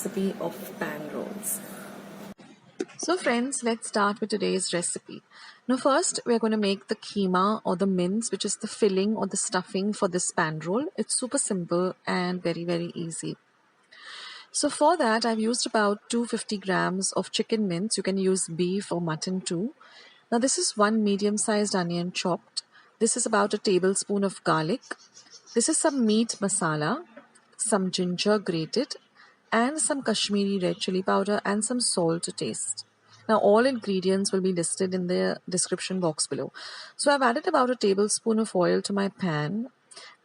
Recipe of pan rolls. So friends, let's start with today's recipe. Now first we're going to make the kheema or the mince, which is the filling or the stuffing for this pan roll. It's super simple and very easy. So for that I've used about 250 grams of chicken mince. You can use beef or mutton too. Now this is one medium sized onion chopped. This is about a tablespoon of garlic. This is some meat masala, some ginger grated, and some Kashmiri red chili powder and some salt to taste. Now all ingredients will be listed in the description box below. So I've added about a tablespoon of oil to my pan,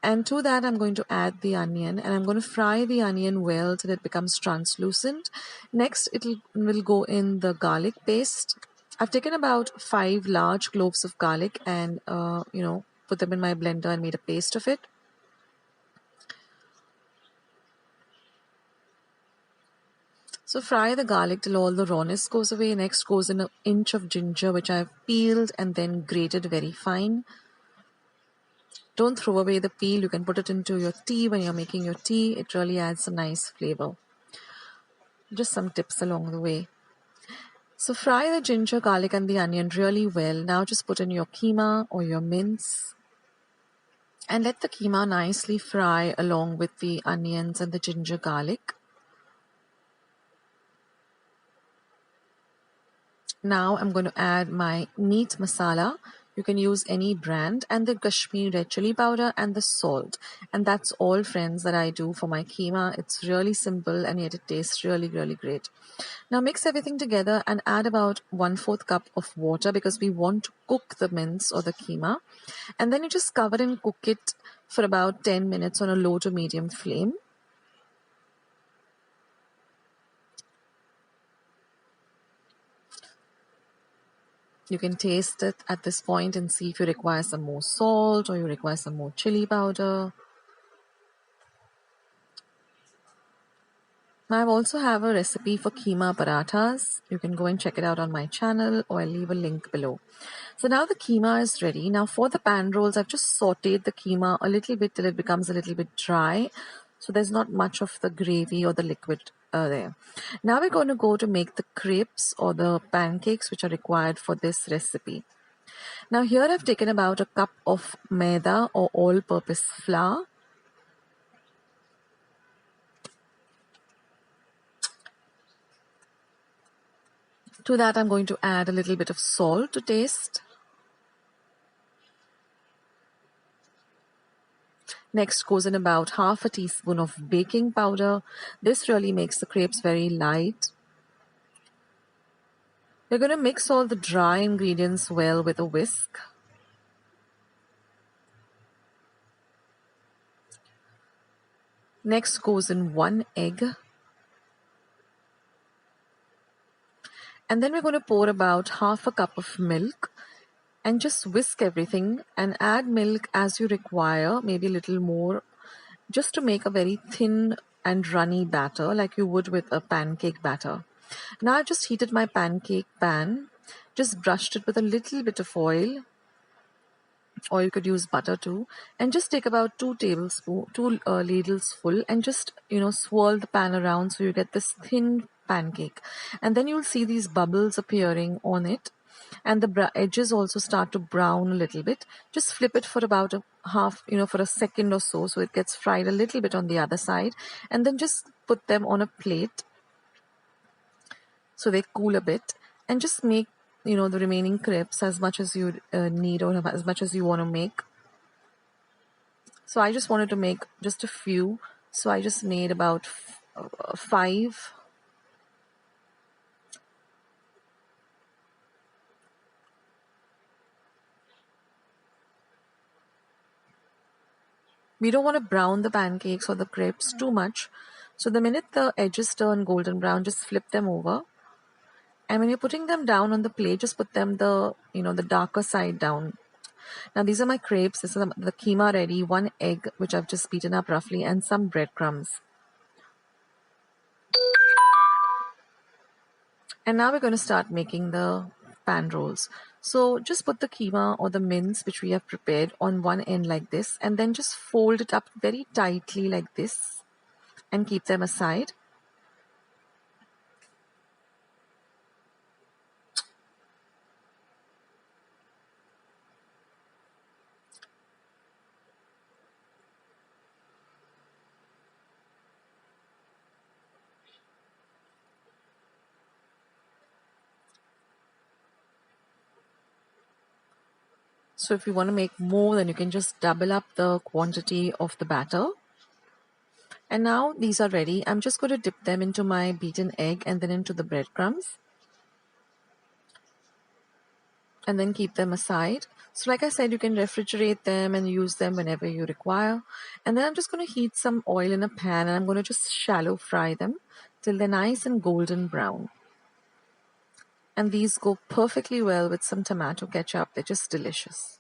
and to that I'm going to add the onion, and I'm going to fry the onion well till it becomes translucent. Next it will go in the garlic paste. I've taken about 5 large cloves of garlic and put them in my blender and made a paste of it. So fry the garlic till all the rawness goes away. Next goes in an inch of ginger, which I've peeled and then grated very fine. Don't throw away the peel. You can put it into your tea when you're making your tea. It really adds a nice flavor. Just some tips along the way. So fry the ginger, garlic and the onion really well. Now just put in your kheema or your mince. And let the kheema nicely fry along with the onions and the ginger garlic. Now I'm going to add my meat masala. You can use any brand, and the Kashmiri red chili powder and the salt. And that's all, friends, that I do for my keema. It's really simple and yet it tastes really great. Now mix everything together and add about 1/4 cup of water because we want to cook the mince or the keema. And then you just cover and cook it for about 10 minutes on a low to medium flame. You can taste it at this point and see if you require some more salt or you require some more chili powder. Now I also have a recipe for keema parathas. You can go and check it out on my channel, or I'll leave a link below. So now the keema is ready. Now for the pan rolls, I've just sauteed the keema a little bit till it becomes a little bit dry. So there's not much of the gravy or the liquid there. Now we're going to go to make the crepes or the pancakes which are required for this recipe. Now here I've taken about a cup of maida or all-purpose flour. To that I'm going to add a little bit of salt to taste. Next goes in about 1/2 teaspoon of baking powder. This really makes the crepes very light. We're going to mix all the dry ingredients well with a whisk. Next goes in 1 egg. And then we're going to pour about 1/2 cup of milk and just whisk everything and add milk as you require, maybe a little more, just to make a very thin and runny batter like you would with a pancake batter. Now I've just heated my pancake pan, just brushed it with a little bit of oil, or you could use butter too, and just take about 2 ladles full and just swirl the pan around so you get this thin pancake. And then you'll see these bubbles appearing on it, and the edges also start to brown a little bit. Just flip it for about for a second or so it gets fried a little bit on the other side, and then just put them on a plate so they cool a bit, and just make the remaining crepes as much as you need or as much as you want to make. So I just wanted to make just a few, so I just made about 5. We don't want to brown the pancakes or the crepes too much, so the minute the edges turn golden brown, just flip them over. And when you're putting them down on the plate, just put them the darker side down. Now these are my crepes. This is the keema ready, 1 egg which I've just beaten up roughly, and some breadcrumbs. And now we're going to start making the pan rolls. So just put the keema or the mince which we have prepared on one end like this, and then just fold it up very tightly like this and keep them aside. So if you want to make more, then you can just double up the quantity of the batter. And now these are ready. I'm just going to dip them into my beaten egg and then into the breadcrumbs. And then keep them aside. So like I said, you can refrigerate them and use them whenever you require. And then I'm just going to heat some oil in a pan and I'm going to just shallow fry them till they're nice and golden brown. And these go perfectly well with some tomato ketchup. They're just delicious.